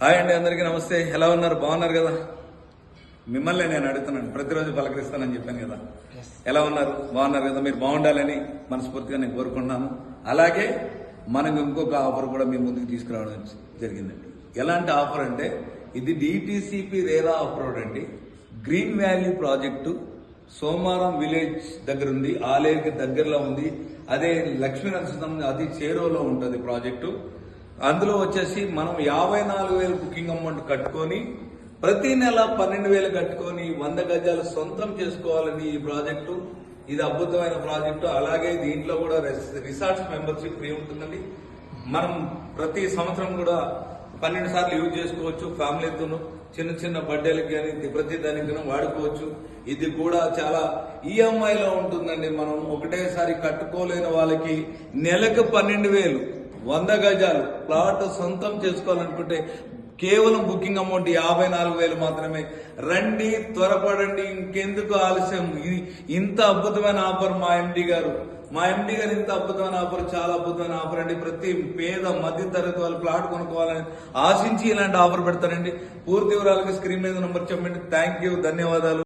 Hi అండి, అందరికీ నమస్తే. ఎలా ఉన్నారు? బాగున్నారు కదా? మిమ్మల్ని నేను అడుగుతున్నాను, ప్రతిరోజు పలకరిస్తానని చెప్పాను కదా. ఎలా ఉన్నారు? బాగున్నారు కదా? మీరు బాగుండాలని మనస్ఫూర్తిగా నేను కోరుకుంటున్నాను. అలాగే మనకు ఇంకొక ఆఫర్ కూడా మీ ముందుకు తీసుకురావడం జరిగిందండి. ఎలాంటి ఆఫర్ అంటే, ఇది డిటిసిపి రేరా ఆఫ్ రోడ్ అండి. గ్రీన్ వ్యాలీ ప్రాజెక్టు సోమారం విలేజ్ దగ్గర ఉంది, ఆలేరుకి దగ్గరలో ఉంది. అదే లక్ష్మీ నరసింహం అది చేరువలో ఉంటుంది ప్రాజెక్టు. అందులో వచ్చేసి మనం 54,000 బుకింగ్ అమౌంట్ కట్టుకొని ప్రతి నెల 12,000 కట్టుకొని 100 గజాలు సొంతం చేసుకోవాలని ఈ ప్రాజెక్టు. ఇది అద్భుతమైన ప్రాజెక్టు. అలాగే దీంట్లో కూడా రిసార్ట్స్ మెంబర్షిప్ ఫ్రీ ఉంటుందండి. మనం ప్రతి సంవత్సరం కూడా 12 సార్లు యూజ్ చేసుకోవచ్చు. ఫ్యామిలీతోనూ చిన్న చిన్న బర్త్డేలకు కానీ ప్రతి దానికి వాడుకోవచ్చు. ఇది కూడా చాలా ఈఎంఐలో ఉంటుందండి. మనం ఒకటేసారి కట్టుకోలేని వాళ్ళకి నెలకు 12,000 100 గజాలు ప్లాట్ సొంతం చేసుకోవాలనుకుంటే కేవలం బుకింగ్ అమౌంట్ 54,000 మాత్రమే. రండి, త్వరపడండి, ఇంకెందుకు ఆలస్యం. ఇంత అద్భుతమైన ఆఫర్ మా ఎండి గారు ఇంత అద్భుతమైన ఆఫర్, చాలా అద్భుతమైన ఆఫర్ అండి. ప్రతి పేద మధ్య తరగతి వాళ్ళు ప్లాట్ కొనుక్కోవాలని ఆశించి ఇలాంటి ఆఫర్ పెడతారండి. పూర్తి వివరాలకి స్క్రీన్ మీద నంబర్ చెప్పండి. థ్యాంక్ యూ, ధన్యవాదాలు.